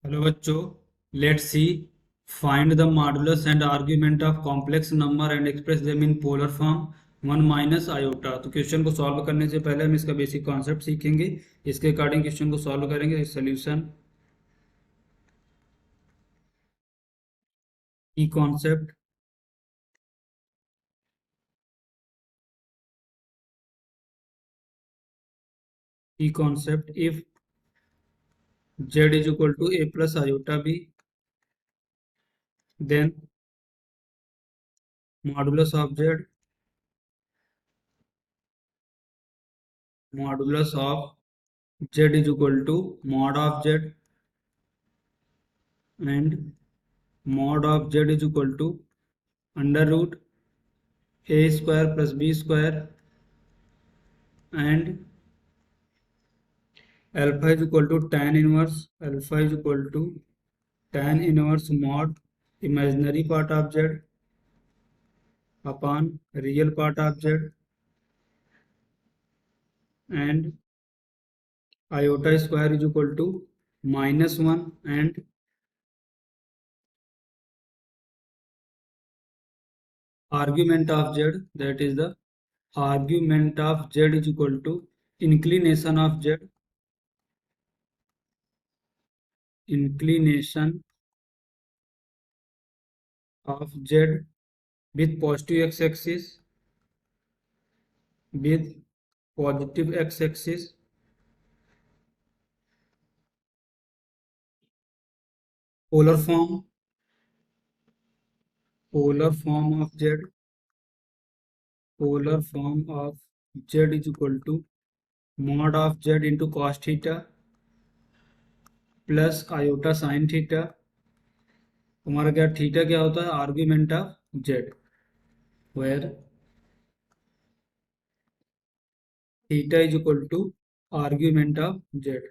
Hello बच्चों, let's see find the modulus and argument of complex number and express them in polar form 1 - iota. तो question को solve करने से पहले हम इसका बेसिक कॉन्सेप्ट सीखेंगे। इसके अकॉर्डिंग क्वेश्चन को सॉल्व करेंगे। सोल्यूशन की concept if z is equal to a plus iota b, then modulus of z is equal to mod of z and mod of z is equal to under root a square plus b square and alpha is equal to tan inverse mod imaginary part of z upon real part of z and iota square is equal to -1 and argument of z, that is the argument of z is equal to inclination of z with positive x-axis polar form of z is equal to mod of z into cos theta plus iota sine theta. हमारा क्या theta क्या होता है? Argument of z, where theta is equal to argument of Z.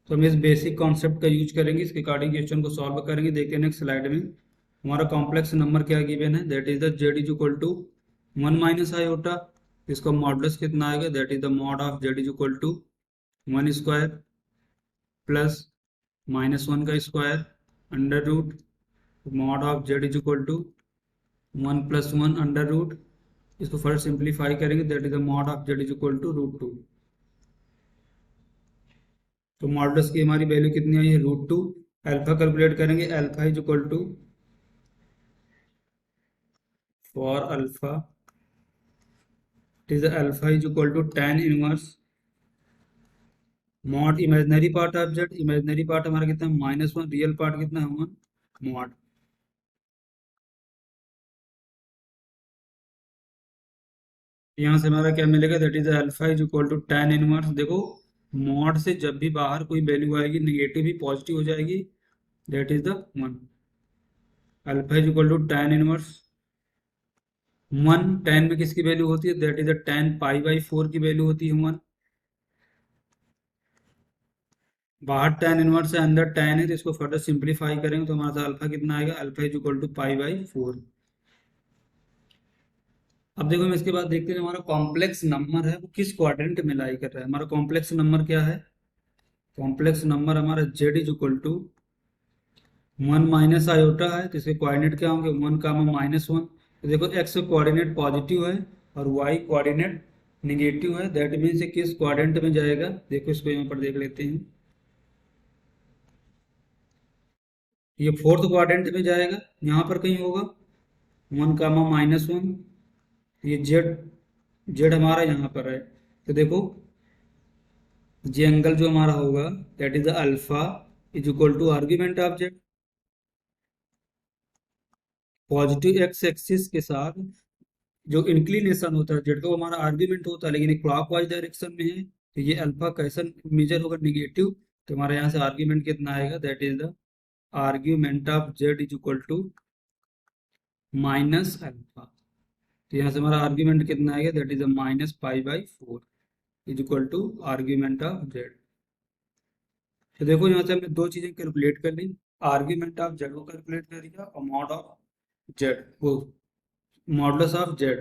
तो हम इस basic concept का use करेंगे, इसके अकॉर्डिंग क्वेश्चन को सॉल्व करेंगे। देखते हैं नेक्स्ट स्लाइड में हमारा कॉम्प्लेक्स नंबर क्या गिवन है, that is the z is equal to 1 - iota. इसका मॉडुलस कितना आएगा? That is the mod of Z is equal to 1 square plus -1 का square under root mod of Z is equal to 1 + 1 under root. इसको first simplify करेंगे, that is the mod of Z is equal to √2। तो modulus की हमारी value कितनी आई है? √2। Alpha calculate करेंगे, alpha is equal to for alpha it is alpha is equal to tan inverse mod imaginary part of z. Imaginary part हमारा कितना है? -1। रियल पार्ट कितना है? 1 मॉड। यहाँ से हमारा क्या मिलेगा? That is alpha is equal to tan inverse. देखो, मॉड से जब भी बाहर कोई वैल्यू आएगी निगेटिव भी पॉजिटिव हो जाएगी, that is the 1। Alpha is equal to tan inverse 1। tan में किसकी वैल्यू होती है? दैट इज द tan π/4 की वैल्यू होती है 1। बाहर tan इनवर्स है, अंदर tan है, तो इसको फर्दर सिंप्लीफाई करेंगे तो हमारे पास अल्फा कितना आएगा? Alpha is equal to π/4। अब देखो हम इसके बाद देखते हैं हमारा कॉम्प्लेक्स नंबर है वो किस क्वाड्रेंट में लाई कर रहा है। हमारा कॉम्प्लेक्स नंबर क्या है? कॉम्प्लेक्स नंबर हमारा z is equal to 1 - iota है, तो इसके कोऑर्डिनेट क्या होंगे? 1, -1। तो देखो x कोऑर्डिनेट पॉजिटिव है और y कोऑर्डिनेट निगेटिव है, दैट मीन्स ये किस क्वाड्रेंट में जाएगा? देखो इसको यहाँ पर देख लेते हैं, ये फोर्थ क्वाड्रेंट में जाएगा, यहाँ पर कहीं होगा 1, -1। ये जेड हमारा यहाँ पर है, तो देखो जे एंगल जो हमारा होगा that is the alpha is equal to argument of z. Positive x axis के साथ जो इंक्लिनेशन होता है जेड का, वो हमारा आर्ग्यूमेंट होता है, लेकिन क्लॉकवाइज डायरेक्शन में है, तो ये अल्फा कैसा मेजर होगा? निगेटिव। तो हमारे यहाँ से आर्ग्यूमेंट कितना आएगा? That is the argument of Z is equal to -अल्फा। तो यहाँ से हमारा आर्ग्यूमेंट कितना आएगा? That is -π/4 is equal to argument of Z. तो देखो यहाँ से हमने दो चीजें कैलकुलेट कर ली, आर्ग्यूमेंट ऑफ जेड को कैलकुलेट कर दिया और मॉड ऑफ जेड वो मॉडुलस ऑफ जेड।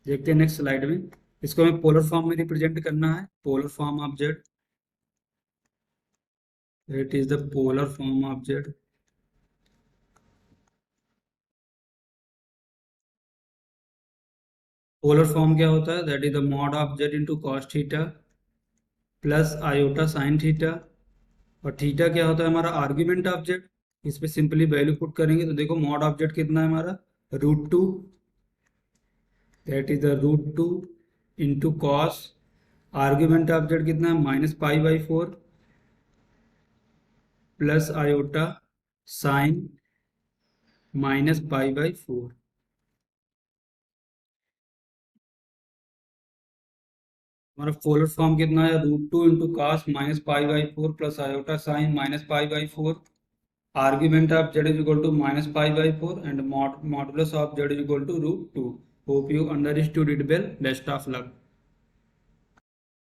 देखते हैं नेक्स्ट स्लाइड में, इसको हमें पोलर फॉर्म में रिप्रेजेंट करना है, polar form of Z. It is the polar form of z. Polar form क्या होता है? That is the mod of z into cos theta plus iota sine theta. और थीटा क्या होता है? हमारा आर्ग्यूमेंट ऑफ z। इस पे सिंपली वैल्यू पुट करेंगे तो देखो मॉड ऑफ z कितना है हमारा? √2। That is the √2 into cos, argument of z कितना है? -π/4 प्लस आयोटा साइन -π/4। हमारा पोलर फॉर्म कितना है? √2 into cos -π/4 plus iota sine -π/4। Argument of z is equal to -π/4 and modulus of z is equal to √2. Hope you understood it well. Best of luck.